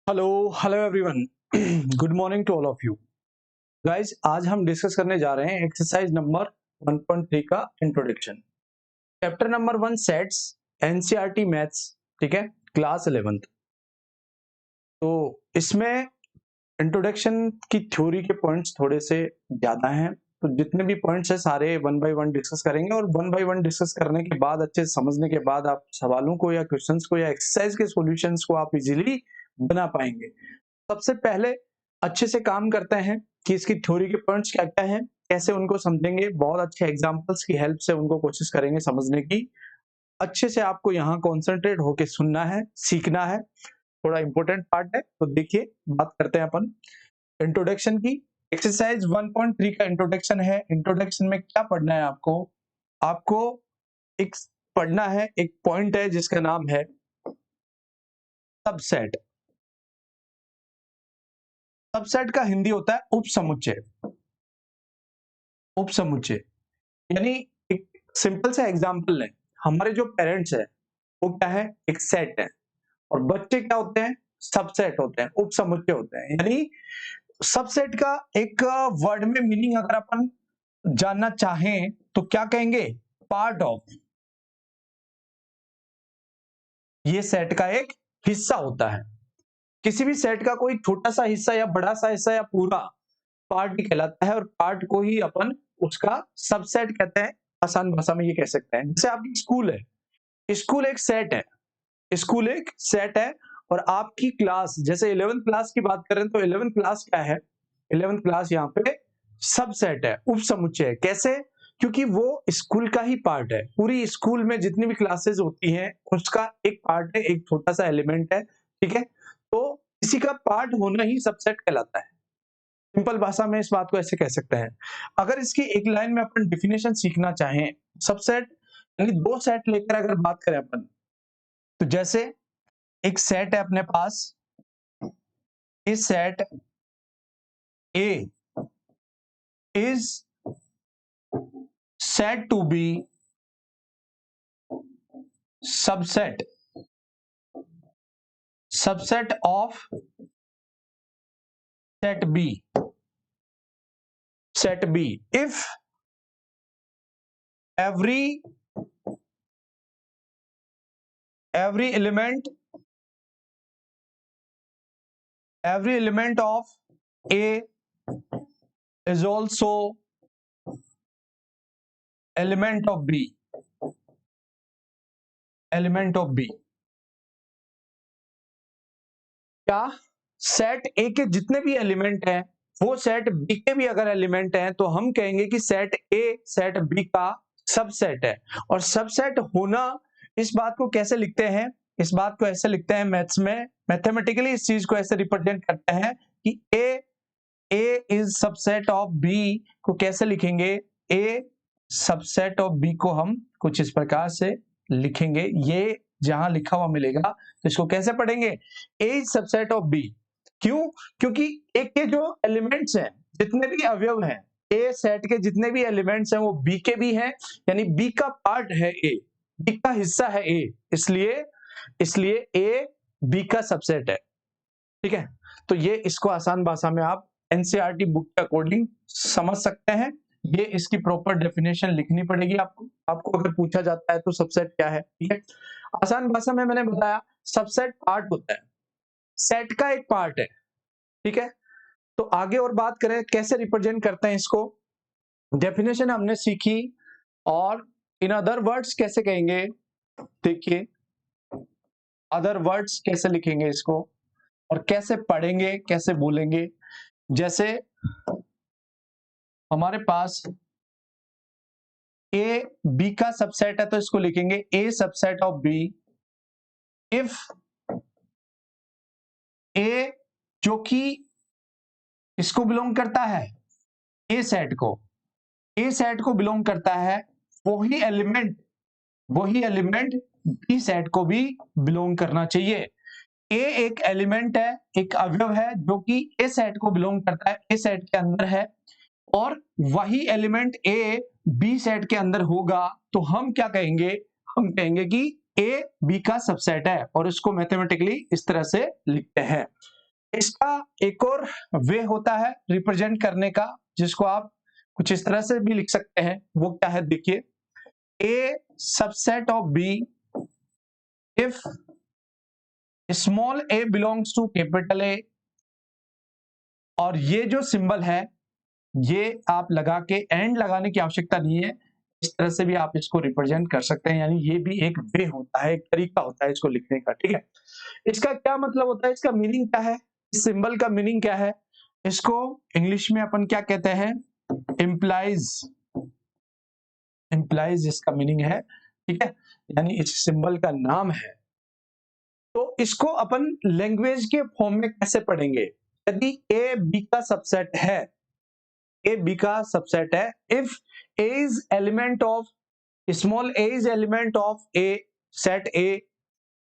Hello everyone. Good morning to all of you guys. आज हम discuss करने जा रहे हैं एक्सरसाइज नंबर 1.3 का introduction, chapter number 1 sets, NCERT maths. ठीक है, क्लास 11th। तो इसमें इंट्रोडक्शन की थ्योरी के पॉइंट्स थोड़े से ज्यादा हैं, तो जितने भी पॉइंट्स हैं सारे वन बाय वन डिस्कस करेंगे, और वन बाय वन डिस्कस करने के बाद, अच्छे से समझने के बाद, आप सवालों को या क्वेश्चंस को या एक्सरसाइज के सॉल्यूशंस को आप इजीली बना पाएंगे। सबसे पहले अच्छे से काम करते हैं कि इसकी थ्योरी के पॉइंट्स क्या क्या हैं, कैसे उनको समझेंगे। बहुत अच्छे एग्जांपल्स की हेल्प से उनको कोशिश करेंगे समझने की। अच्छे से आपको यहाँ कॉन्सेंट्रेट होके सुनना है, सीखना है, थोड़ा इंपॉर्टेंट पार्ट है। तो देखिए, बात करते हैं अपन इंट्रोडक्शन की। एक्सरसाइज 1.3 का इंट्रोडक्शन है। इंट्रोडक्शन में क्या पढ़ना है आपको? आपको एक पढ़ना है, एक पॉइंट है जिसका नाम है सबसेट। सबसेट का हिंदी होता है उपसमुच्चय। उपसमुच्चय यानी एक सिंपल सा एग्जांपल है। हमारे जो पेरेंट्स है वो क्या है? एक सेट है, और बच्चे क्या होते हैं? सबसेट होते हैं, उपसमुच्चय होते हैं। यानी सबसेट का एक वर्ड में मीनिंग अगर अपन जानना चाहें तो क्या कहेंगे? Part of. ये सेट का एक हिस्सा होता है। किसी भी सेट का कोई छोटा सा हिस्सा या बड़ा सा हिस्सा या पूरा पार्ट ही कहलाता है, और पार्ट को ही अपन उसका सबसेट कहते हैं। आसान भाषा में ये कह सकते हैं। जैसे आपकी स्कूल है, स्कूल एक सेट है, स्कूल एक सेट है। और आपकी क्लास, जैसे 11th क्लास की बात करें तो 11th क्लास क्या है? 11th क्लास यहाँ पे सबसेट है, उपसमुच्चय है। कैसे? क्योंकि वो स्कूल का ही पार्ट है। पूरी स्कूल में जितनी भी क्लासेस होती हैं उसका एक पार्ट है, एक छोटा सा एलिमेंट है। ठीक है, तो किसी का पार्ट होना ही सबसेट कहलाता है। सिंपल भाषा में इस बात को ऐसे कह सकते हैं। अगर इसकी एक लाइन में अपन डिफिनेशन सीखना चाहें, सबसेट यानी दो सेट लेकर अगर बात करें अपन, तो जैसे एक सेट है अपने पास, इस set A is said to be subset of set B if every element of A is also element of B. क्या सेट ए के जितने भी एलिमेंट हैं वो सेट बी के भी अगर एलिमेंट हैं, तो हम कहेंगे कि सेट ए सेट बी का सबसेट है। और सबसेट होना, इस बात को कैसे लिखते हैं? इस बात को ऐसे लिखते हैं मैथ्स में, मैथमेटिकली इस चीज को ऐसे रिप्रेजेंट करते हैं कि A is subset of B को कैसे लिखेंगे? ए सबसेट ऑफ बी को हम कुछ इस प्रकार से लिखेंगे। ये जहां लिखा हुआ मिलेगा तो इसको कैसे पढ़ेंगे? ए इज सबसेट ऑफ बी। क्यों? क्योंकि ए के जो एलिमेंट्स हैं, जितने भी अवयव हैं, ए सेट के जितने भी एलिमेंट्स हैं वो बी के भी हैं। यानी बी का पार्ट है ए, बी का हिस्सा है ए, इसलिए ए बी का सबसेट है। ठीक है, तो ये इसको आसान भाषा में आप एनसीईआरटी बुक के अकॉर्डिंग समझ सकते हैं। ये इसकी प्रॉपर डेफिनेशन लिखनी पड़ेगी आपको अगर पूछा जाता है तो सबसेट क्या है। ठीक है, आसान भाषा में मैंने बताया सबसेट पार्ट होता है, सेट का एक पार्ट है। ठीक है, तो आगे और बात करें कैसे रिप्रेजेंट करते हैं इसको। डेफिनेशन हमने सीखी, और इन अदर वर्ड्स कैसे कहेंगे? देखिए, अदर वर्ड्स कैसे लिखेंगे इसको, और कैसे पढ़ेंगे, कैसे बोलेंगे। जैसे हमारे पास ए बी का सबसेट है तो इसको लिखेंगे ए सबसेट ऑफ बी इफ ए, जो कि इसको बिलोंग करता है, ए सेट को बिलोंग करता है, वही एलिमेंट बी सेट को भी बिलोंग करना चाहिए। ए एक एलिमेंट है, एक अवयव है जो कि ए सेट को बिलोंग करता है, ए सेट के अंदर है, और वही एलिमेंट ए बी सेट के अंदर होगा तो हम क्या कहेंगे? हम कहेंगे कि ए बी का सबसेट है, और इसको मैथमेटिकली इस तरह से लिखते हैं। इसका एक और वे होता है रिप्रेजेंट करने का, जिसको आप कुछ इस तरह से भी लिख सकते हैं। वो क्या है, देखिए, A subset of B if small A belongs to capital A. और ये जो सिंबल है, ये आप लगा के एंड लगाने की आवश्यकता नहीं है, इस तरह से भी आप इसको रिप्रेजेंट कर सकते हैं। यानी ये भी एक वे होता है, एक तरीका होता है इसको लिखने का, ठीक है। इसका क्या मतलब होता है, इसका मीनिंग क्या है, इस सिंबल का मीनिंग क्या है, इसको इंग्लिश में अपन क्या कहते हैं, इम्प्लाइज। इम्प्लाइज इसका मीनिंग है, ठीक है, यानी इस सिंबल का नाम है। तो इसको अपन लैंग्वेज के फॉर्म में कैसे पढ़ेंगे, यदि ए बी का सबसेट है, ए बी का सबसेट है, if A is element of small A is element of A set ए,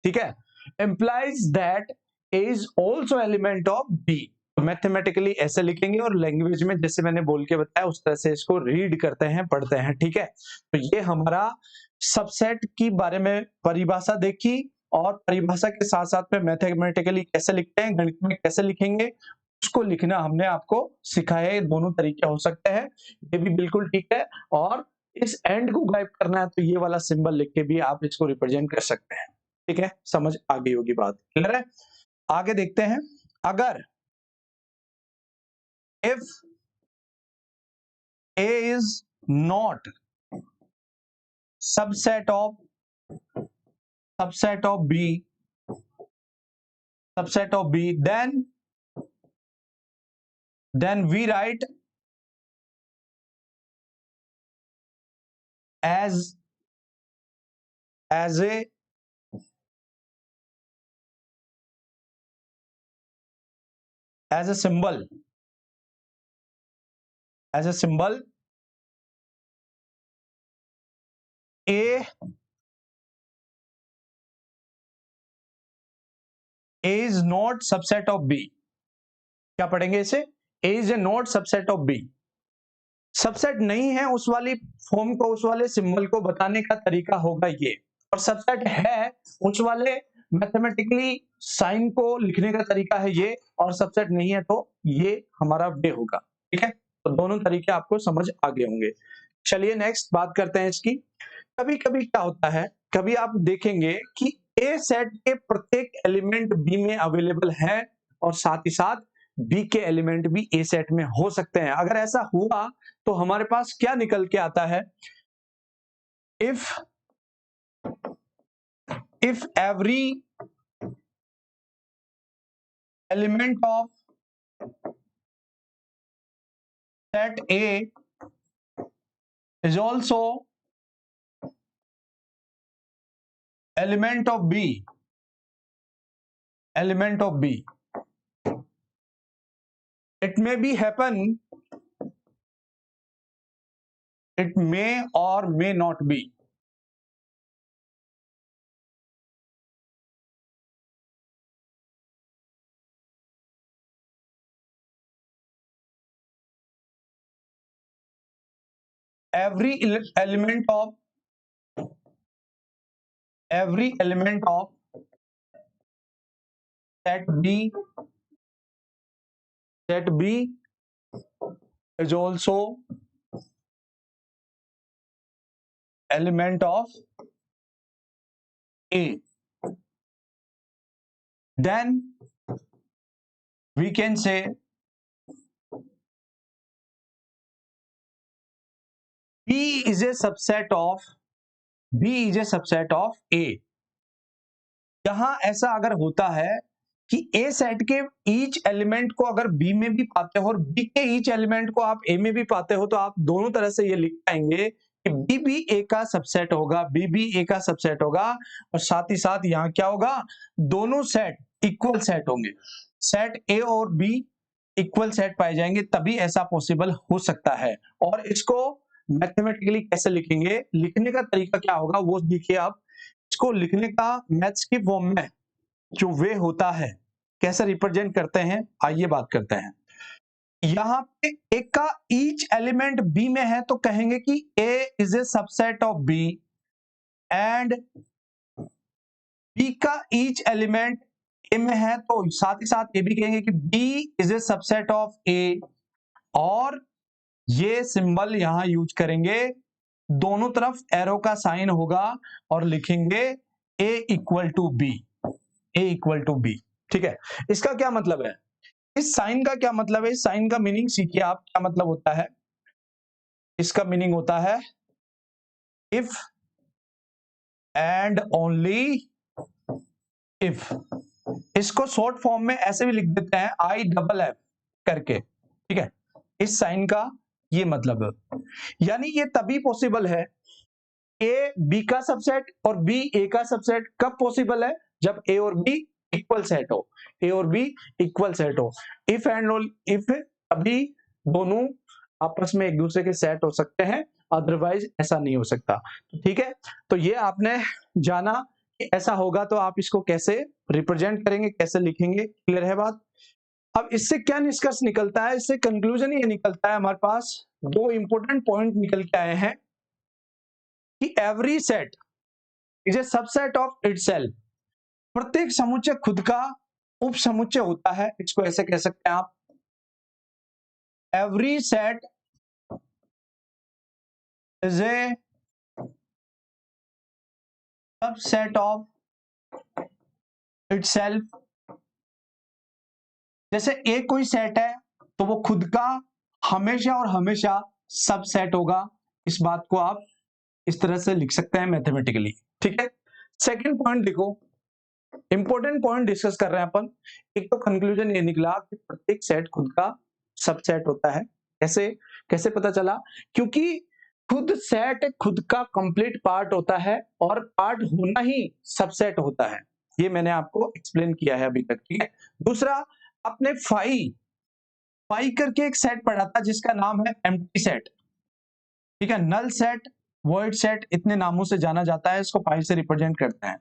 ठीक है, implies that a is also element of b। Mathematically ऐसे लिखेंगे और लैंग्वेज में जैसे मैंने बोल के बताया उस तरह से इसको रीड करते हैं, पढ़ते हैं, ठीक है। तो ये हमारा सबसेट की बारे में परिभाषा देखी, और परिभाषा के साथ साथ में मैथमेटिकली कैसे लिखते हैं, गणित में कैसे लिखेंगे, उसको लिखना हमने आपको सिखाया है। दोनों तरीके हो सकते हैं, ये भी बिल्कुल ठीक है। और इस एंड को गायब करना है तो ये वाला सिंबल लिख के भी आप इसको रिप्रेजेंट कर सकते हैं, ठीक है। समझ आ गई होगी बात, क्लियर है। आगे देखते हैं, अगर if A is not subset of B, subset of B, then we write as as A symbol, as a symbol, a is not subset of b। क्या पढ़ेंगे इसे, a is a not subset of b। Subset नहीं है उस वाली form को, उस वाले सिंबल को बताने का तरीका होगा ये, और सबसेट है उस वाले मैथमेटिकली साइन को लिखने का तरीका है ये, और सबसेट नहीं है तो ये हमारा वे होगा, ठीक है। तो दोनों तरीके आपको समझ आ गए होंगे। चलिए नेक्स्ट बात करते हैं इसकी। कभी कभी क्या होता है, कभी आप देखेंगे कि ए सेट के प्रत्येक एलिमेंट बी में अवेलेबल है, और साथ ही साथ बी के एलिमेंट भी ए सेट में हो सकते हैं। अगर ऐसा हुआ तो हमारे पास क्या निकल के आता है, if every element of set A is also element of B, element of B, it may be happen, it may or may not be। every element of set B is also element of A। Then we can say B is a subset of A। यहां ऐसा अगर होता है कि ए set के each element को अगर B में भी पाते हो और बी के ईच एलिमेंट को आप ए में भी पाते हो, तो आप दोनों तरह से ये लिख पाएंगे कि बी भी ए का सबसेट होगा, बी भी ए का सबसेट होगा, और साथ ही साथ यहाँ क्या होगा, दोनों सेट इक्वल सेट होंगे। सेट ए और बी इक्वल सेट पाए जाएंगे, तभी ऐसा पॉसिबल हो सकता है। और इसको मैथमेटिकली कैसे लिखेंगे, लिखने का तरीका क्या होगा वो देखिए आप। इसको लिखने का मैथ्स की फॉर्म में जो वे होता है, कैसे रिप्रेजेंट करते हैं, आइए बात करते हैं। यहां पे ए का ईच एलिमेंट बी में है तो कहेंगे कि A is a subset of B, and B का ईच एलिमेंट ए में है तो साथ ही साथ ये भी कहेंगे कि B is a subset of A, और ये सिंबल यहां यूज करेंगे, दोनों तरफ एरो का साइन होगा और लिखेंगे A equal to B, A equal to B. ठीक है, इसका क्या मतलब है, इस साइन का क्या मतलब है, इस साइन का मीनिंग सीखिए आप, क्या मतलब होता है। इसका मीनिंग होता है इफ एंड ओनली इफ। इसको शॉर्ट फॉर्म में ऐसे भी लिख देते हैं IFF करके। ठीक है, इस साइन का ये मतलब है, यानी ये तभी पॉसिबल है ए बी का सबसेट और बी ए का सबसेट। कब पॉसिबल है, जब ए और बी इक्वल सेट हो, ए और बी इक्वल सेट हो। इफ एंड इफ अभी दोनों आपस में एक दूसरे के सेट हो सकते हैं, अदरवाइज ऐसा नहीं हो सकता। तो ठीक है, तो ये आपने जाना कि ऐसा होगा तो आप इसको कैसे रिप्रेजेंट करेंगे, कैसे लिखेंगे, क्लियर है बात। अब इससे क्या निष्कर्ष निकलता है, इससे कंक्लूजन ये निकलता है, हमारे पास दो इंपॉर्टेंट पॉइंट निकल के आए हैं कि every set is a subset of itself. प्रत्येक समुच्चय खुद का उप समुच्चय होता है, इसको ऐसे कह सकते हैं आप, every set is a subset of itself. जैसे एक कोई सेट है तो वो खुद का हमेशा और हमेशा सबसेट होगा, इस बात को आप इस तरह से लिख सकते हैं मैथमेटिकली। ठीक है, सेकंड पॉइंट देखो, इंपॉर्टेंट पॉइंट डिस्कस कर रहे हैं अपन। एक तो कंक्लूजन ये निकला कि प्रत्येक सेट खुद का सबसेट होता है। कैसे कैसे पता चला, क्योंकि खुद सेट खुद का कंप्लीट पार्ट होता है और पार्ट होना ही सबसेट होता है, ये मैंने आपको एक्सप्लेन किया है अभी तक। ठीक है, दूसरा आपने फाई करके एक सेट पढ़ा था जिसका नाम है एम्प्टी सेट। ठीक है, नल सेट, वॉइड सेट, इतने नामों से जाना जाता है, इसको फाई से रिप्रेजेंट करते हैं।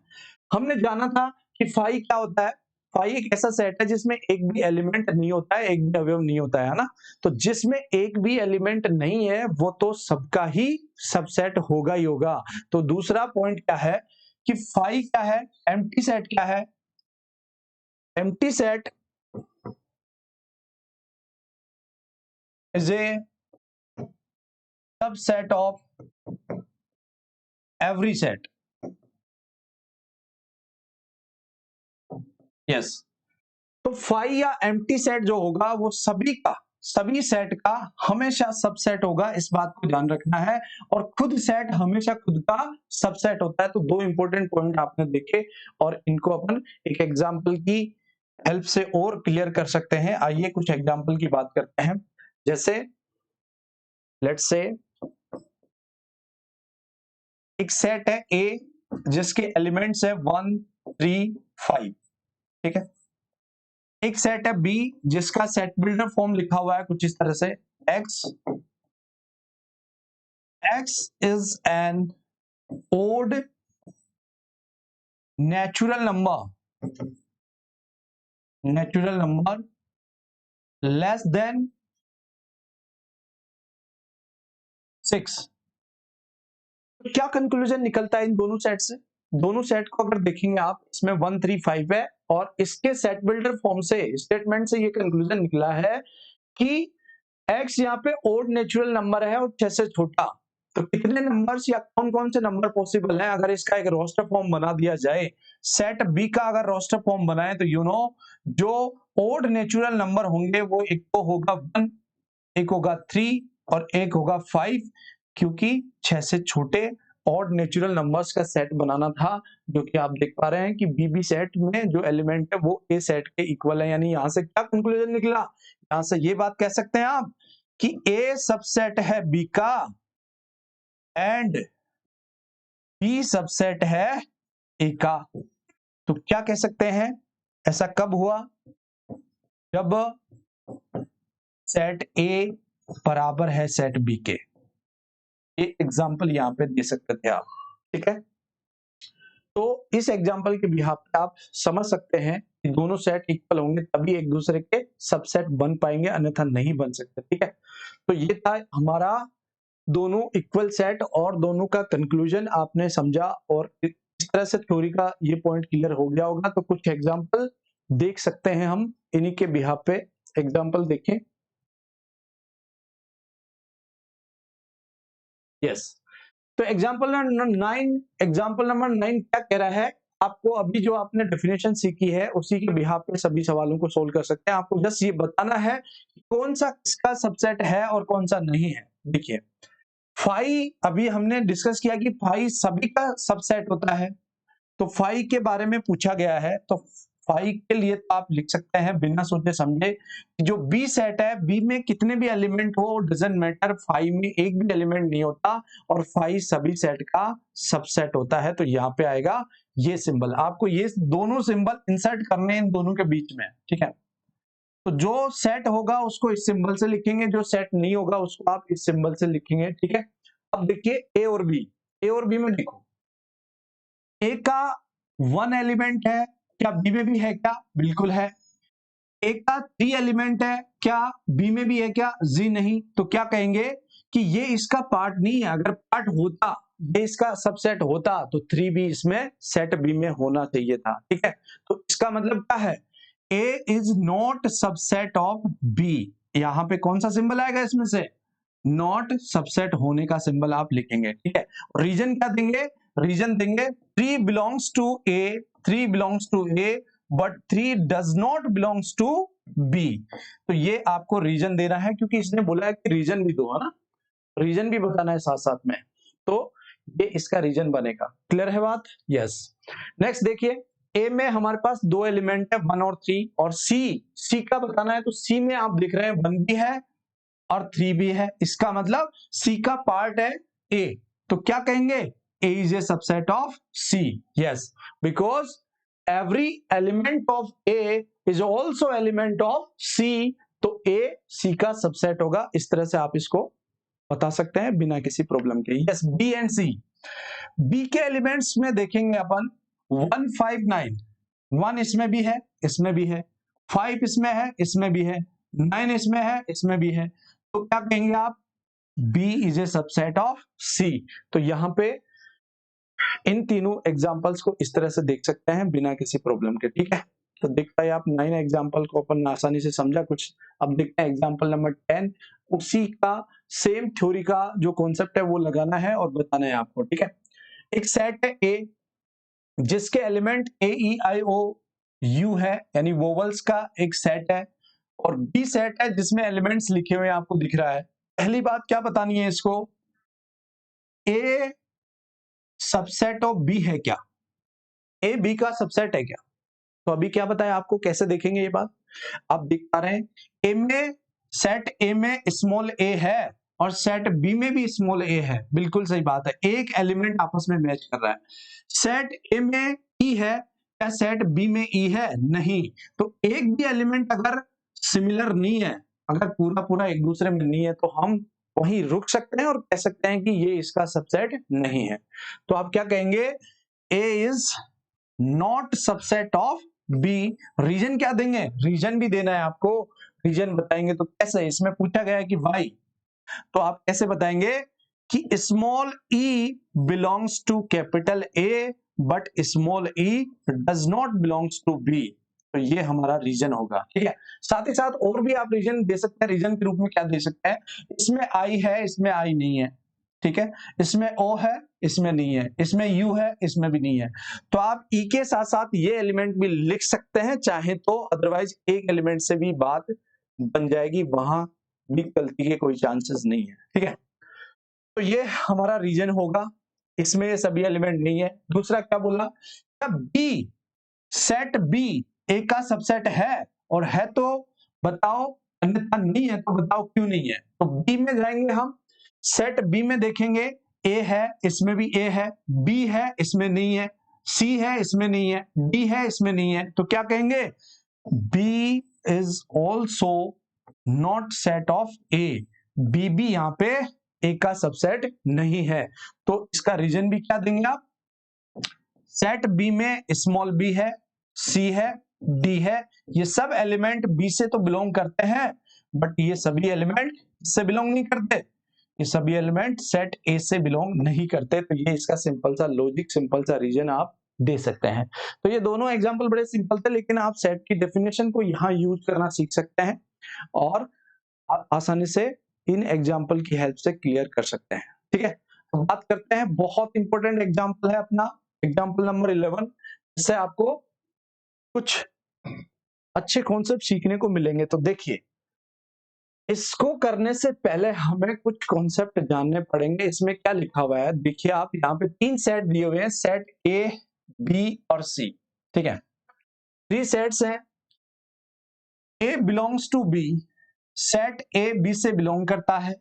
हमने जाना था कि फाई क्या होता है, फाई एक ऐसा सेट है जिसमें एक भी एलिमेंट नहीं होता है, एक भी अवयव नहीं होता है ना। तो जिसमें एक भी एलिमेंट नहीं है वो तो सबका ही सबसेट होगा ही होगा। तो दूसरा पॉइंट क्या है कि फाई क्या है, एम्प्टी सेट क्या है, empty set is a subset of every set. Yes, तो फाई या एम्प्टी सेट जो होगा वो सभी सेट का हमेशा सबसेट होगा, इस बात को ध्यान रखना है। और खुद सेट हमेशा खुद का सबसेट होता है। तो दो इंपॉर्टेंट पॉइंट आपने देखे और इनको अपन एक एग्जांपल की हेल्प से और क्लियर कर सकते हैं। आइए कुछ एग्जांपल की बात करते हैं। जैसे लेट्स से एक सेट है ए जिसके एलिमेंट्स है 1 3 5। ठीक है, एक सेट है बी जिसका सेट बिल्डर फॉर्म लिखा हुआ है कुछ इस तरह से, x is an odd natural number less than 6। क्या कंक्लूजन निकलता है इन दोनों सेट से, दोनों सेट को अगर देखेंगे आप, इसमें 1 3 5 है और इसके सेट बिल्डर फॉर्म से, स्टेटमेंट से ये कंक्लूजन निकला है कि x यहाँ पे ओड नेचुरल नंबर है और 6 से छोटा। तो कितने नंबर्स या कौन कौन से नंबर पॉसिबल हैं, अगर इसका एक रोस्टर फॉर्म बना दिया जाए, सेट बी का अगर रोस्टर फॉर्म बनाए तो जो ओड नेचुरल नंबर होंगे वो एक तो होगा 1, एक होगा 3 और एक होगा 5, क्योंकि 6 से छोटे ऑड नेचुरल नंबर्स का सेट बनाना था, जो कि आप देख पा रहे हैं कि बी सेट में जो एलिमेंट है वो ए सेट के इक्वल है। यानी यहां से क्या कंक्लूजन निकला, यहां से ये बात कह सकते हैं आप कि ए सबसेट है बी का एंड बी सबसेट है ए का। तो क्या कह सकते हैं, ऐसा कब हुआ, जब सेट ए बराबर है सेट बी के। ये एग्जांपल यहां पे दे सकते थे आप। ठीक है, तो इस एग्जांपल के बिहाफ पे आप समझ सकते हैं कि दोनों सेट इक्वल होंगे तभी एक दूसरे के सबसेट बन पाएंगे, अन्यथा नहीं बन सकते। ठीक है, तो ये था हमारा दोनों इक्वल सेट और दोनों का कंक्लूजन आपने समझा और इस तरह से थ्योरी का ये पॉइंट क्लियर हो गया होगा। तो कुछ एग्जांपल देख सकते हैं हम इन्हीं के बिहाफ पे। एग्जाम्पल देखें। यस, तो एग्जाम्पल नंबर 9 क्या कह रहा है? आपको अभी जो आपने डेफिनेशन सीखी है उसी के बिहाफ पे सभी सवालों को सोल्व कर सकते हैं। आपको जस्ट ये बताना है कि कौन सा किसका सबसेट है और कौन सा नहीं है। देखिए, फाई अभी हमने डिस्कस किया कि फाई सभी का सबसेट होता है, तो फाई के बारे में पूछा गया है। तो फाई के लिए तो आप लिख सकते हैं बिना सोचे समझे, जो बी सेट है, बी में कितने भी एलिमेंट हो डजंट मैटर, फाई में एक भी एलिमेंट नहीं होता और फाई सभी सेट का सबसेट होता है। तो यहाँ पे आएगा ये सिंबल, आपको ये दोनों सिंबल इंसर्ट करने हैं इन दोनों के बीच में, ठीक है। तो जो सेट होगा उसको इस सिंबल से लिखेंगे, जो सेट नहीं होगा उसको आप इस सिंबल से लिखेंगे, ठीक है। अब देखिए ए और बी, ए और बी में देखो, ए का 1 एलिमेंट है, क्या बी में भी है क्या? बिल्कुल है। ए का 3 एलिमेंट है, क्या बी में भी है क्या? जी नहीं। तो क्या कहेंगे कि ये इसका पार्ट नहीं है। अगर पार्ट होता, ये इसका सबसेट होता तो 3 भी इसमें सेट बी में होना चाहिए था, ठीक है। तो इसका मतलब क्या है? A is not subset of B. यहां पे कौन सा सिंबल आएगा इसमें से? नॉट सबसेट होने का सिंबल आप लिखेंगे, ठीक है। रीजन क्या देंगे? रीजन देंगे 3 belongs to A, 3 belongs to A but 3 does not belongs to B. तो ये आपको रीजन देना है, क्योंकि इसने बोला है कि रीजन भी दो, है ना, रीजन भी बताना है साथ साथ में। तो ये इसका रीजन बनेगा। क्लियर है बात? यस। नेक्स्ट देखिए, ए में हमारे पास 2 एलिमेंट है 1 और 3, और सी का बताना है। तो सी में आप देख रहे हैं 1 भी है और 3 भी है, इसका मतलब सी का पार्ट है ए। तो क्या कहेंगे? A is a subset of C. Yes, because every element of A is also element of C. तो ए सी का सबसेट होगा। इस तरह से आप इसको बता सकते हैं बिना किसी प्रॉब्लम के। Yes, B and C. B के एलिमेंट्स में देखेंगे अपन 1 5 9, 1 इसमें भी है, इसमें भी है, 5 इसमें है, इसमें भी है, 9 इसमें है, इसमें भी है। तो क्या कहेंगे आप? B is a subset of C। तो यहां पे इन तीनों एग्जांपल्स को इस तरह से देख सकते हैं बिना किसी प्रॉब्लम के, ठीक है। तो देख पाए आप 9 एग्जांपल को अपन आसानी से समझा कुछ। अब देखते हैं एग्जांपल नंबर 10। उसी का सेम थ्योरी का जो कॉन्सेप्ट है वो लगाना है और बताना है आपको, ठीक है। एक सेट है A जिसके element A E I O U है, यानी वोवल्स का एक सेट है, और B सेट है जिसमें एलिमेंट्स लिखे हुए आपको दिख रहा है। पहली बात क्या बतानी है इसको? A सबसेट ऑफ B है क्या? A B का सबसेट है क्या? तो अभी क्या बताया आपको, कैसे देखेंगे ये बात? आप देख पा रहे हैं A में, सेट A में स्मॉल a है और सेट B में भी स्मॉल a है। बिल्कुल सही बात है, एक एलिमेंट आपस में मैच कर रहा है। सेट A में E है, क्या सेट B में E है? नहीं। तो एक भी एलिमेंट अगर सिमिलर नहीं है, अगर पूरा पूरा एक दूसरे में नहीं है, तो हम वहीं रुक सकते हैं और कह सकते हैं कि ये इसका सबसेट नहीं है। तो आप क्या कहेंगे? A is not subset of B. Reason क्या देंगे? रीजन भी देना है आपको। रीजन बताएंगे तो कैसे? इसमें पूछा गया है कि वाई, तो आप कैसे बताएंगे कि small E belongs to capital A but small E does not belongs to B. तो ये हमारा रीजन होगा, ठीक है। साथ ही साथ और भी आप रीजन दे सकते हैं। रीजन के रूप में क्या दे सकते हैं? इसमें आई है, इसमें आई नहीं है, ठीक है। इसमें ओ है, इसमें नहीं है, इसमें यू है, इसमें भी नहीं है। तो आप ई के साथ साथ ये एलिमेंट भी लिख सकते हैं चाहे तो, अदरवाइज एक एलिमेंट से भी बात बन जाएगी, वहां भी गलती के कोई चांसेस नहीं है, ठीक है। तो ये हमारा रीजन होगा, इसमें ये सभी एलिमेंट नहीं है। दूसरा क्या बोला? क्या बी, सेट बी ए का सबसेट है? और है तो बताओ, अन्यथा नहीं है तो बताओ क्यों नहीं है। तो बी में जाएंगे हम, सेट बी में देखेंगे, ए है, इसमें भी ए है, बी है, इसमें नहीं है, सी है, इसमें नहीं है, डी है, इसमें नहीं है। तो क्या कहेंगे? B is also not set of A. B भी यहां पे ए का सबसेट नहीं है। तो इसका रीजन भी क्या देंगे आप? सेट बी में स्मॉल बी है, सी है, डी है, ये सब एलिमेंट बी से तो बिलोंग करते हैं, बट ये सभी एलिमेंट से बिलोंग नहीं करते। ये सभी एलिमेंट सेट ए से बिलोंग नहीं करते। तो ये इसका सिंपल सा लॉजिक, सिंपल सा रीजन आप दे सकते हैं। तो ये दोनों एग्जाम्पल बड़े सिंपल थे, लेकिन आप सेट की डेफिनेशन को यहाँ यूज करना सीख सकते हैं और आप आसानी से इन एग्जाम्पल की हेल्प से क्लियर कर सकते हैं। ठीक है, तो बात करते हैं, बहुत इंपॉर्टेंट एग्जाम्पल है अपना एग्जाम्पल नंबर 11, जिससे आपको कुछ अच्छे कॉन्सेप्ट सीखने को मिलेंगे। तो देखिए, इसको करने से पहले हमें कुछ कॉन्सेप्ट जानने पड़ेंगे। इसमें क्या लिखा हुआ है देखिए, आप यहाँ पे 3 सेट दिए हुए हैं, सेट ए, बी और सी। ठीक है, 3 सेट्स हैं। A belongs to B, set A B से बिलोंग करता है,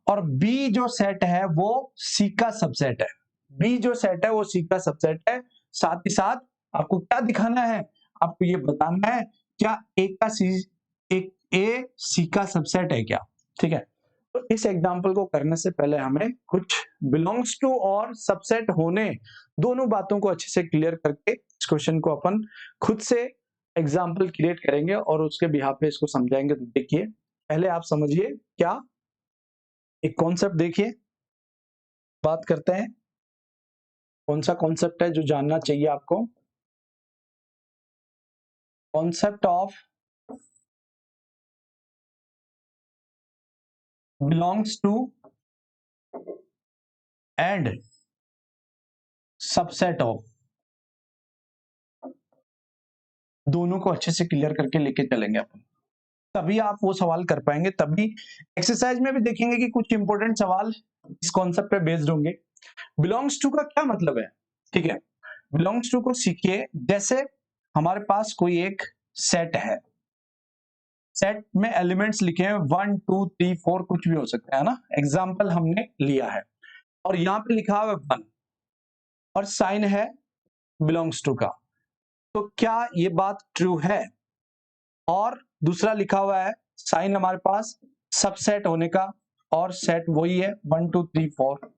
और बी जो सेट है वो सी का सबसेट है। बी जो सेट है वो सी का सबसेट है। साथ ही साथ आपको क्या दिखाना है, आपको ये बताना है क्या ए का सी, एक ए सी का सबसेट है क्या। ठीक है, तो इस एग्जांपल को करने से पहले हमें कुछ बिलोंग्स टू और सबसेट होने, दोनों बातों को अच्छे से क्लियर करके इस क्वेश्चन को अपन खुद से एग्जाम्पल क्रिएट करेंगे और उसके बिहाफ पे इसको समझाएंगे। तो देखिए, पहले आप समझिए क्या एक कॉन्सेप्ट, देखिए बात करते हैं कौन सा कॉन्सेप्ट है जो जानना चाहिए आपको। Concept of belongs to and subset of, दोनों को अच्छे से क्लियर करके लेके चलेंगे अपन, तभी आप वो सवाल कर पाएंगे। तभी एक्सरसाइज में भी देखेंगे कि कुछ इंपॉर्टेंट सवाल इस कॉन्सेप्ट पे बेस्ड होंगे। बिलोंग्स टू का क्या मतलब है, ठीक है, बिलोंग्स टू को सीखिए। जैसे हमारे पास कोई एक सेट है, सेट में एलिमेंट्स लिखे हैं 1 2 3 4, कुछ भी हो सकता है ना, एग्जाम्पल हमने लिया है, और यहाँ पे लिखा हुआ है 1 और साइन है बिलोंग्स टू का। तो क्या ये बात ट्रू है? और दूसरा लिखा हुआ है साइन हमारे पास सबसेट होने का, और सेट वही है 1 2 3 4,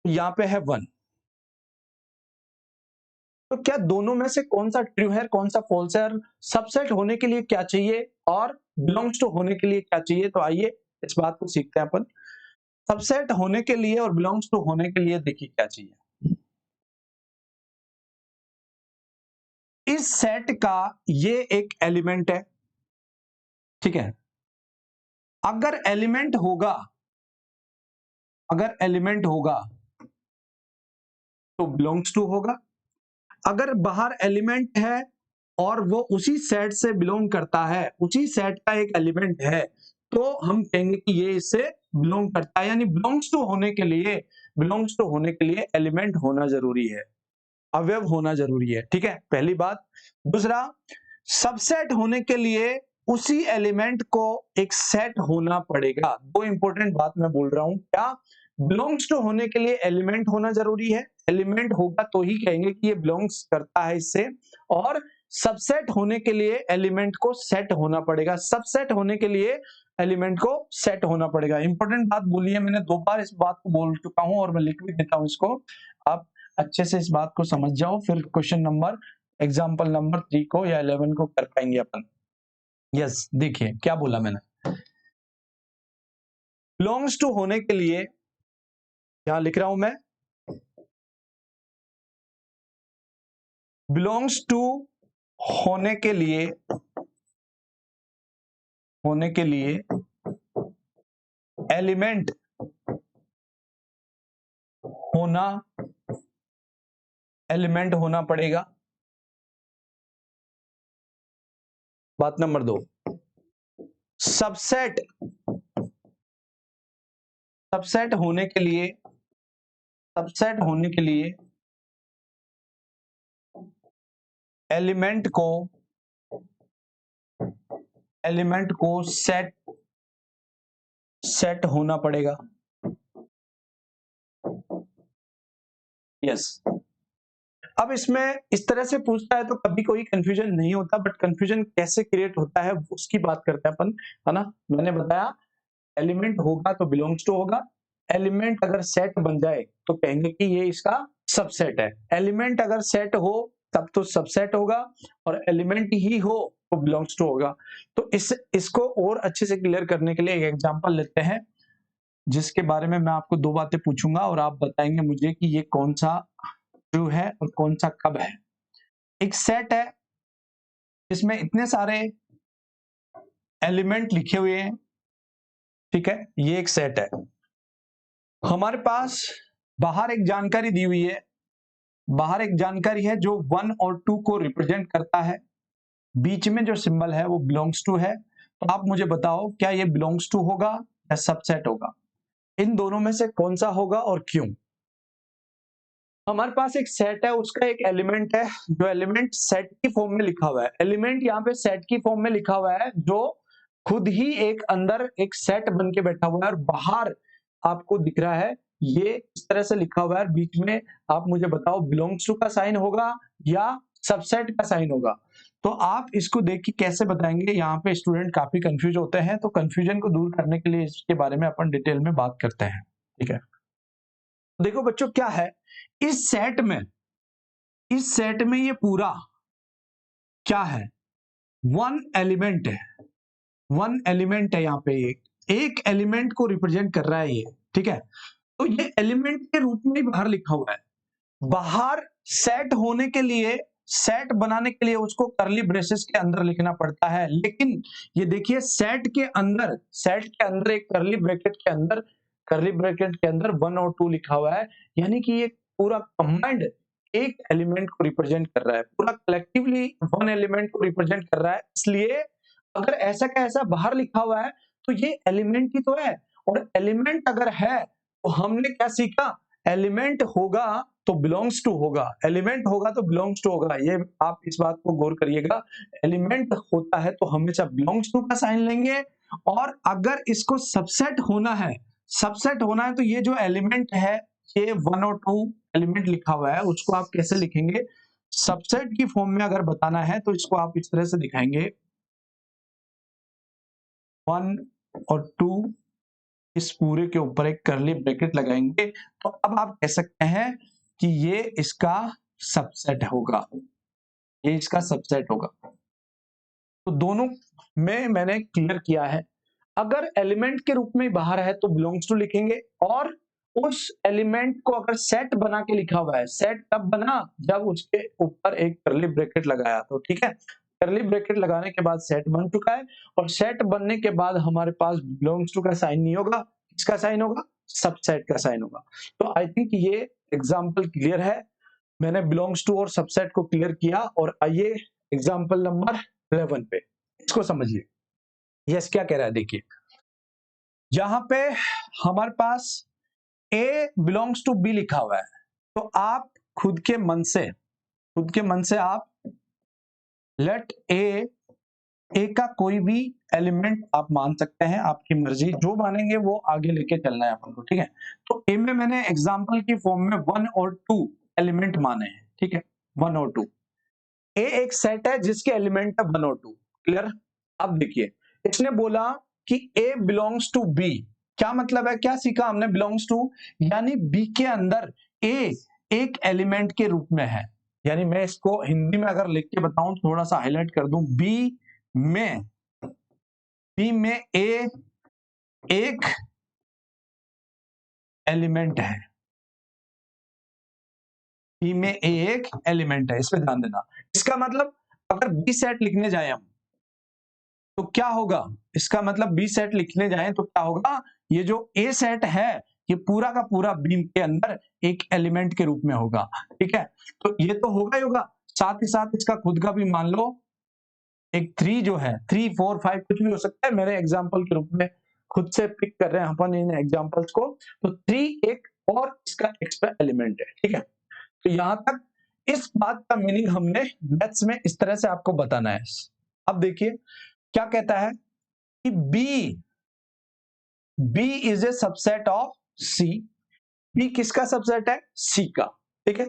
यहाँ पे है 1। तो क्या दोनों में से कौन सा ट्रू है, कौन सा फॉल्स है, और सबसेट होने के लिए क्या चाहिए और बिलोंग्स टू होने के लिए क्या चाहिए? तो आइए इस बात को सीखते हैं अपन। सबसेट होने के लिए और बिलोंग्स टू होने के लिए देखिए क्या चाहिए। इस सेट का ये एक एलिमेंट है, ठीक है, अगर एलिमेंट होगा, अगर एलिमेंट होगा तो बिलोंग्स टू होगा। अगर बाहर एलिमेंट है और वो उसी सेट से बिलोंग करता है, उसी सेट का एक एलिमेंट है, तो हम कहेंगे कि ये इससे बिलोंग करता है। यानी बिलोंग्स टू होने के लिए, बिलोंग्स टू होने के लिए एलिमेंट होना जरूरी है, अवयव होना जरूरी है। ठीक है, पहली बात। दूसरा, सबसेट होने के लिए उसी एलिमेंट को एक सेट होना पड़ेगा। दो इंपॉर्टेंट बात मैं बोल रहा हूं, क्या बिलोंग्स टू होने के लिए एलिमेंट होना जरूरी है, एलिमेंट होगा तो ही कहेंगे कि ये बिलोंग्स करता है इससे, और सबसेट होने के लिए एलिमेंट को सेट होना पड़ेगा, सबसेट होने के लिए एलिमेंट को सेट होना पड़ेगा। इंपॉर्टेंट बात बोली है मैंने, 2 बार इस बात को बोल चुका हूं और मैं लिख भी देता हूं इसको, आप अच्छे से इस बात को समझ जाओ, फिर क्वेश्चन नंबर एग्जाम्पल नंबर 3 को या 11 को कर पाएंगे अपन। यस, देखिए क्या बोला मैंने, बिलोंग्स टू होने के लिए यहां लिख रहा हूं मैं, बिलोंग्स टू होने के लिए, होने के लिए एलिमेंट होना, एलिमेंट होना पड़ेगा। बात नंबर 2, सबसेट, सबसेट होने के लिए, सबसेट होने के लिए एलिमेंट को, एलिमेंट को सेट, सेट होना पड़ेगा। यस, अब इसमें इस तरह से पूछता है तो कभी कोई कंफ्यूजन नहीं होता, बट कंफ्यूजन कैसे क्रिएट होता है उसकी बात करते हैं अपन, है ना। मैंने बताया एलिमेंट होगा तो बिलोंग्स टू होगा, एलिमेंट अगर सेट बन जाए तो कहेंगे कि ये इसका सबसेट है, एलिमेंट अगर सेट हो तब तो सबसेट होगा, और एलिमेंट ही हो तो बिलोंग्स टू होगा। तो इसको और अच्छे से क्लियर करने के लिए एक एग्जांपल लेते हैं, जिसके बारे में मैं आपको 2 बातें पूछूंगा और आप बताएंगे मुझे कि ये कौन सा ट्रू है और कौन सा कब है। एक सेट है जिसमें इतने सारे एलिमेंट लिखे हुए हैं, ठीक है, ये एक सेट है। हमारे पास बाहर एक जानकारी दी हुई है, बाहर एक जानकारी है जो 1 और 2 को रिप्रेजेंट करता है, बीच में जो सिंबल है वो बिलोंग्स टू है। तो आप मुझे बताओ क्या ये बिलोंग्स टू होगा या सबसेट होगा, इन दोनों में से कौन सा होगा और क्यों। हमारे पास एक सेट है, उसका एक एलिमेंट है, जो एलिमेंट सेट की फॉर्म में लिखा हुआ है। एलिमेंट यहाँ पे सेट की फॉर्म में लिखा हुआ है, जो खुद ही एक अंदर एक सेट बन के बैठा हुआ है और बाहर आपको दिख रहा है ये इस तरह से लिखा हुआ है। बीच में आप मुझे बताओ बिलोंग्स टू का साइन होगा या सबसेट का साइन होगा। तो आप इसको देख के कैसे बताएंगे, यहाँ पे स्टूडेंट काफी कंफ्यूज होते हैं। तो कंफ्यूजन को दूर करने के लिए इसके बारे में अपन डिटेल में बात करते हैं, ठीक है। देखो बच्चों क्या है, इस सेट में ये पूरा क्या है, वन एलिमेंट है, वन एलिमेंट है। यहाँ पे एक एलिमेंट को रिप्रेजेंट कर रहा है ये, ठीक है। तो ये एलिमेंट के रूप में बाहर लिखा हुआ है। बाहर सेट होने के लिए, सेट बनाने के लिए उसको करली ब्रेसेस के अंदर लिखना पड़ता है, लेकिन ये देखिए सेट के अंदर एक करली ब्रैकेट के अंदर 1 और 2 लिखा हुआ है, यानी कि ये पूरा कंबाइंड एक एलिमेंट को रिप्रेजेंट कर रहा है, पूरा कलेक्टिवली वन एलिमेंट को रिप्रेजेंट कर रहा है। इसलिए अगर ऐसा का ऐसा बाहर लिखा हुआ है तो ये एलिमेंट ही तो है, और एलिमेंट अगर है तो हमने क्या सीखा, एलिमेंट होगा तो बिलोंग्स टू होगा, एलिमेंट होगा तो बिलोंग्स टू होगा। ये आप इस बात को गौर करिएगा, एलिमेंट होता है तो हमेशा बिलोंग्स टू का साइन लेंगे, और अगर इसको सबसेट होना है तो ये जो एलिमेंट है, ये 1 और 2 एलिमेंट लिखा हुआ है, उसको आप कैसे लिखेंगे, सबसेट की फॉर्म में अगर बताना है तो इसको आप इस तरह से दिखाएंगे, 1 और 2 इस पूरे के ऊपर एक करली ब्रैकेट लगाएंगे, तो अब आप कह सकते हैं कि ये इसका सबसेट होगा, ये इसका सबसेट होगा। तो दोनों में मैंने क्लियर किया है, अगर एलिमेंट के रूप में बाहर है तो बिलोंग्स टू लिखेंगे, और उस एलिमेंट को अगर सेट बना के लिखा हुआ है, सेट तब बना जब उसके ऊपर एक करली ब्रैकेट लगाया, तो ठीक है, करली ब्रैकेट लगाने के बाद सेट बन चुका है, और सेट बनने के बाद हमारे पास बिलोंग्स टू का साइन नहीं होगा, किसका साइन होगा, सबसेट का साइन होगा। तो आई थिंक ये एग्जाम्पल क्लियर है, मैंने बिलोंग्स टू और सबसेट को क्लियर किया। और आइए एग्जाम्पल नंबर 11 पे, इसको समझिए। यस क्या कह रहा है, देखिए यहां पे हमारे पास A बिलोंग्स टू B लिखा हुआ है, तो आप खुद के मन से आप लेट ए का कोई भी एलिमेंट आप मान सकते हैं, आपकी मर्जी, जो मानेंगे वो आगे लेके चलना है अपन को, ठीक है। तो ए में मैंने एग्जांपल की फॉर्म में 1 और 2 एलिमेंट माने हैं, ठीक है, 1 और 2। ए एक सेट है जिसके एलिमेंट है 1 और 2, क्लियर। अब देखिए इसने बोला कि ए बिलोंग्स टू बी, क्या मतलब है, क्या सीखा हमने, बिलोंग्स टू यानी बी के अंदर ए एक एलिमेंट के रूप में है। यानी मैं इसको हिंदी में अगर लिख के बताऊं, थोड़ा सा हाईलाइट कर दूं, बी में ए एक एलिमेंट है, बी में ए एक एलिमेंट है, इस पे ध्यान देना। इसका मतलब अगर बी सेट लिखने जाए हम तो क्या होगा, इसका मतलब बी सेट लिखने जाएं तो क्या होगा, ये जो ए सेट है ये पूरा का पूरा बी के अंदर एक एलिमेंट के रूप में होगा, ठीक है। तो ये तो होगा ही होगा, साथ ही साथ इसका खुद का भी मान लो एक 3 जो है, 3 4 5 कुछ भी हो सकता है, मेरे एग्जांपल के रूप में खुद से पिक कर रहे हैं अपन इन एग्जांपल्स को। तो 3 एक और इसका एक्स्ट्रा एलिमेंट है, ठीक है। तो यहां तक इस बात का मीनिंग हमने मैथ्स में इस तरह से आपको बताना है। अब देखिए क्या कहता है कि B is a subset of C। B किसका सबसेट है, C का, ठीक है।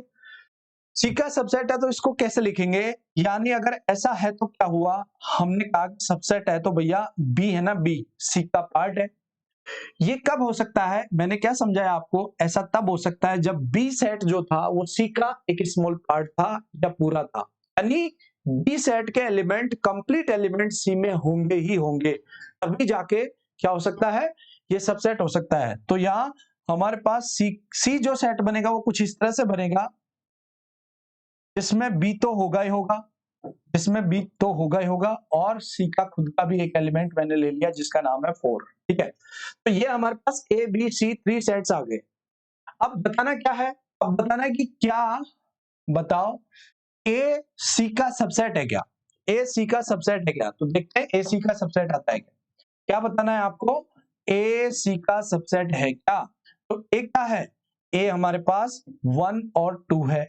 C का सबसेट है तो इसको कैसे लिखेंगे, यानी अगर ऐसा है तो क्या हुआ, हमने कहा सबसेट है तो भैया B है ना, B C का पार्ट है। ये कब हो सकता है, मैंने क्या समझाया आपको, ऐसा तब हो सकता है जब B सेट जो था वो C का एक स्मॉल पार्ट था या पूरा था, यानी B सेट के एलिमेंट कंप्लीट एलिमेंट C में होंगे ही होंगे, तभी जाके क्या हो सकता है, ये सबसेट हो सकता है। तो यहाँ हमारे पास C जो सेट बनेगा वो कुछ इस तरह से बनेगा, इसमें बी तो होगा ही होगा, इसमें बी तो होगा ही होगा, और सी का खुद का भी एक एलिमेंट मैंने ले लिया जिसका नाम है 4। ठीक है, तो ये हमारे पास ए बी सी 3 सेट्स आ गए। अब बताना क्या है, अब बताना है कि क्या, बताओ ए सी का सबसेट है क्या, ए सी का सबसेट है क्या। तो देखते हैं ए सी का सबसेट आता है क्या, क्या बताना है आपको, ए सी का सबसेट है क्या। तो ए क्या है, ए हमारे पास 1 और 2 है,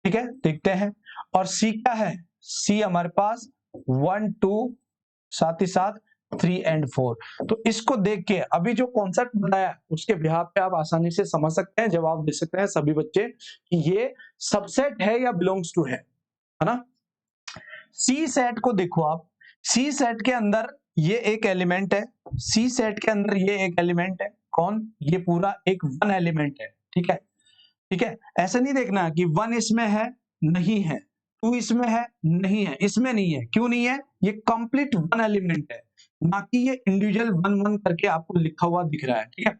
ठीक है, देखते हैं। और सी क्या है, सी हमारे पास 1 2 साथ ही साथ 3 एंड 4। तो इसको देख के अभी जो कॉन्सेप्ट बताया उसके बिहाफ पे आप आसानी से समझ सकते हैं, जवाब दे सकते हैं सभी बच्चे कि ये सबसेट है या बिलोंग्स टू है ना। सी सेट को देखो आप, सी सेट के अंदर ये एक एलिमेंट है, सी सेट के अंदर ये एक एलिमेंट है, कौन, ये पूरा एक 1 एलिमेंट है। ठीक है, ठीक है, ऐसे नहीं देखना कि 1 इसमें है नहीं है, 2 इसमें है नहीं है, इसमें नहीं है, क्यों नहीं है, ये कंप्लीट 1 एलिमेंट है, ना कि ये इंडिविजुअल 1 1 करके आपको लिखा हुआ दिख रहा है। ठीक है,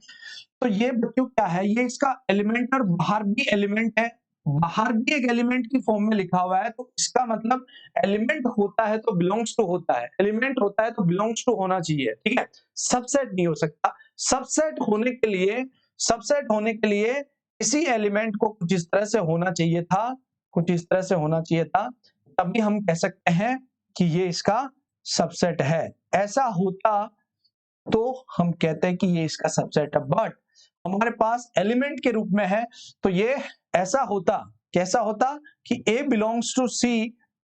तो ये बच्चों क्या है, ये इसका एलिमेंट और बाहर भी एलिमेंट है, बाहर भी एक एलिमेंट की फॉर्म में लिखा हुआ है, तो इसका मतलब एलिमेंट होता है तो बिलोंग्स टू होता है, एलिमेंट होता है तो बिलोंग्स टू होना चाहिए। ठीक है, सबसेट नहीं हो सकता। सबसेट होने के लिए, सबसेट होने के लिए इसी एलिमेंट को कुछ इस तरह से होना चाहिए था, कुछ इस तरह से होना चाहिए था, तभी हम कह सकते हैं कि ये इसका सबसेट है। ऐसा होता तो हम कहते हैं कि ये इसका सबसेट है, बट हमारे पास एलिमेंट के रूप में है, तो ये ऐसा होता, कैसा होता कि A बिलोंग्स टू C,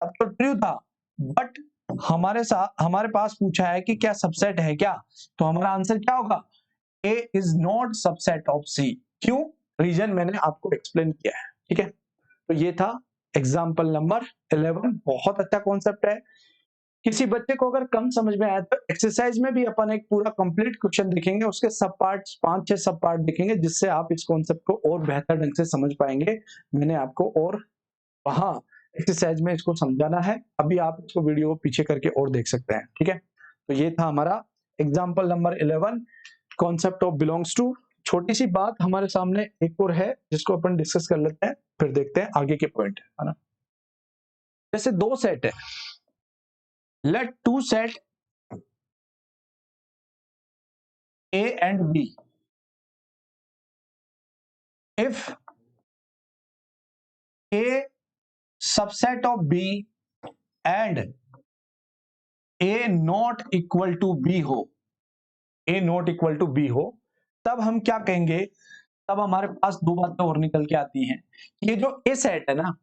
अब तो ट्रू था, बट हमारे साथ, हमारे पास पूछा है कि क्या सबसेट है क्या, तो हमारा आंसर क्या होगा, A is not subset of C। क्यों, रीजन मैंने आपको एक्सप्लेन किया है। ठीक है, तो ये था एग्जाम्पल नंबर 11। बहुत अच्छा कॉन्सेप्ट है। किसी बच्चे को अगर कम समझ में आया तो एक्सरसाइज में भी अपन एक पूरा कंप्लीट क्वेश्चन देखेंगे, उसके सब पार्ट्स 5-6 सब पार्ट देखेंगे, जिससे आप इस कॉन्सेप्ट को और बेहतर ढंग से समझ पाएंगे। मैंने आपको और वहां एक्सरसाइज में इसको समझाना है, अभी आप इसको वीडियो को पीछे करके और देख सकते हैं। ठीक है, तो ये था हमारा example number 11, concept of belongs to. छोटी सी बात हमारे सामने एक और है जिसको अपन डिस्कस कर लेते हैं, फिर देखते हैं आगे के पॉइंट, है ना। जैसे 2 सेट है, let 2 set A and B, if A subset of B and A not equal to B हो, A not equal to B हो, तब हम क्या कहेंगे, तब हमारे पास 2 बातें और निकल के आती हैं। ये जो A सेट है ना,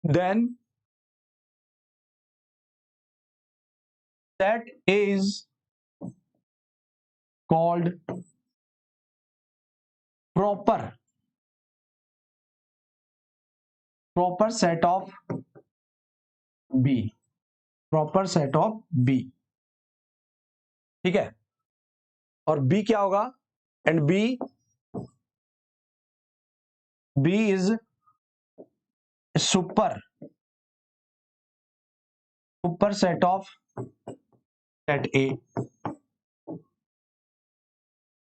then set A is called proper set of B, proper set of B। ठीक है, और B क्या होगा, and B is super set of set ए।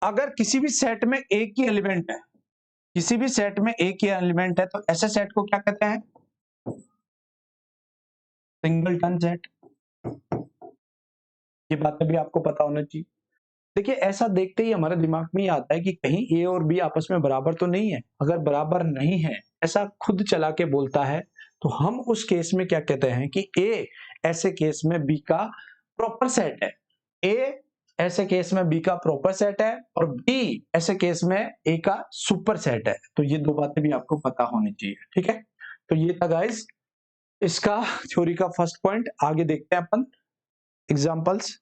अगर किसी भी सेट में एक ही एलिमेंट है, किसी भी सेट में एक ही एलिमेंट है, तो ऐसे सेट को क्या कहते हैं, सिंगलटन सेट। ये बातें भी आपको पता होना चाहिए। देखिए, ऐसा देखते ही हमारे दिमाग में ये आता है कि कहीं ए और बी आपस में बराबर तो नहीं है। अगर बराबर नहीं है, ऐसा खुद चला के बोलता है, तो हम उस केस में क्या कहते हैं कि ए ऐसे केस में बी का प्रॉपर सेट है, ए ऐसे केस में बी का प्रॉपर सेट है, और बी ऐसे केस में ए का सुपर सेट है। तो ये 2 बातें भी आपको पता होनी चाहिए। ठीक है, तो ये था गाइस इसका थ्योरी का फर्स्ट पॉइंट। आगे देखते हैं अपन एग्जांपल्स।